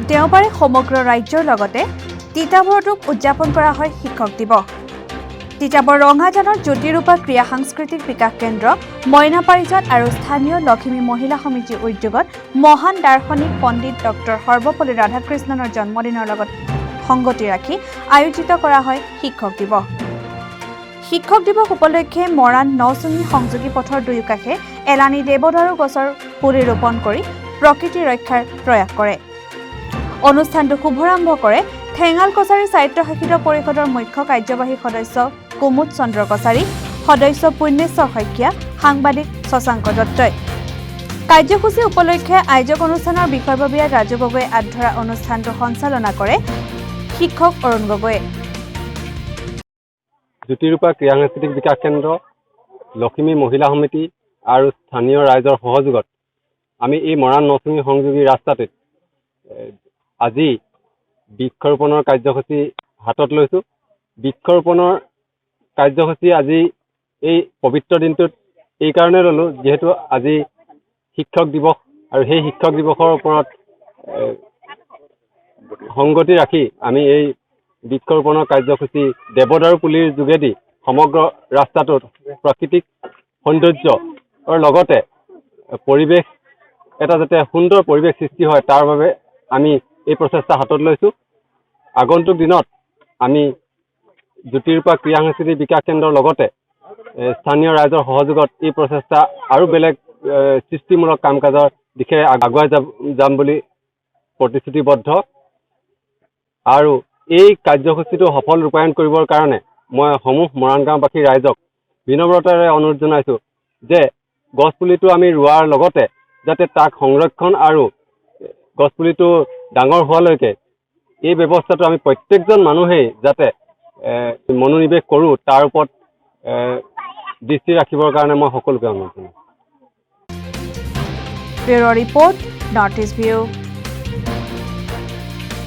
দেওবাৰে সমগ্ৰ ৰাজ্যৰ লগতে তিতাবৰতো উদযাপন কৰা হয় শিক্ষক দিৱস। তিতাবৰ ৰঙাজানৰ জ্যোতিৰূপা ক্ৰীড়া সাংস্কৃতিক বিকাশ কেন্দ্ৰ, মইনা পাৰিজাত আৰু স্থানীয় লখিমী মহিলা সমিতিৰ উদ্যোগত মহান দাৰ্শনিক পণ্ডিত ডক্টৰ সৰ্বপল্লী ৰাধাকৃষ্ণনৰ জন্মদিনৰ লগত সংগতি ৰাখি আয়োজিত কৰা হয় শিক্ষক দিৱস। শিক্ষক দিৱস উপলক্ষে মৰাণ নচুঙি সংযোগী পথৰ দুয়োকাষে এলানি দেৱদাৰু গছৰ পুলি ৰোপণ কৰি প্ৰকৃতি ৰক্ষাৰ প্ৰয়াস কৰে। অনুষ্ঠানটো শুভাৰম্ভ কৰে ঠেঙাল কছাৰী স্বায়ত্তশাসিত পৰিষদৰ মুখ্য কাৰ্যবাহী সদস্য কুমুদ চন্দ্ৰ কছাৰী, সদস্য পুণ্যেশ্বৰ শইকীয়া, সাংবাদিক শশাংক দত্তই। কাৰ্যসূচী উপলক্ষে আয়োজক অনুষ্ঠানৰ বিষয়ববীয়া ৰাজু গগৈয়ে আগধৰা অনুষ্ঠানটো সঞ্চালনা কৰে শিক্ষক অৰুণ গগৈয়ে। জ্যোতিৰূপা ক্ৰীড়া সাংস্কৃতিক বিকাশ কেন্দ্ৰ, লখিমী মহিলা সমিতি আৰু স্থানীয় ৰাইজৰ সহযোগত আমি এই মৰাণ নচুঙি সংযোগী ৰাস্তাটোত আজি বৃক্ষৰোপণৰ কাৰ্যসূচী হাতত লৈছোঁ। বৃক্ষৰোপণৰ কাৰ্যসূচী আজি এই পবিত্ৰ দিনটোত এই কাৰণে ল'লোঁ, যিহেতু আজি শিক্ষক দিৱস আৰু সেই শিক্ষক দিৱসৰ ওপৰত সংগতি ৰাখি আমি এই বৃক্ষৰোপণৰ কাৰ্যসূচী দেৱদাৰু পুলিৰ যোগেদি সমগ্ৰ ৰাস্তাটোত প্ৰাকৃতিক সৌন্দৰ্যৰ লগতে পৰিৱেশ এটা যাতে সুন্দৰ পৰিৱেশ সৃষ্টি হয় তাৰ বাবে আমি এই প্ৰচেষ্টা হাতত লৈছোঁ। আগন্তুক দিনত আমি জ্যোতিৰূপা ক্ৰীড়া সাংস্কৃতিক বিকাশ কেন্দ্ৰৰ লগতে স্থানীয় ৰাইজৰ সহযোগত এই প্ৰচেষ্টা আৰু বেলেগ সৃষ্টিমূলক কাম কাজৰ দিশে আগুৱাই যাম বুলি প্ৰতিশ্ৰুতিবদ্ধ। আৰু এই কাৰ্যসূচীটো সফল ৰূপায়ণ কৰিবৰ কাৰণে মই সমূহ মৰাণ গাঁওবাসী ৰাইজক বিনম্ৰতাৰে অনুৰোধ জনাইছোঁ যে গছপুলিটো আমি ৰোৱাৰ লগতে যাতে তাক সংৰক্ষণ আৰু গছপুলিটো ডাঙৰ হোৱালৈকে এই ব্যৱস্থাটো আমি প্ৰত্যেকজন মানুহেই যাতে মনোনিৱেশ কৰোঁ তাৰ ওপৰত দৃষ্টি ৰাখিবৰ কাৰণে মই সকলোকে অনুৰোধ জনাইছোঁ। Bureau' report, north east view.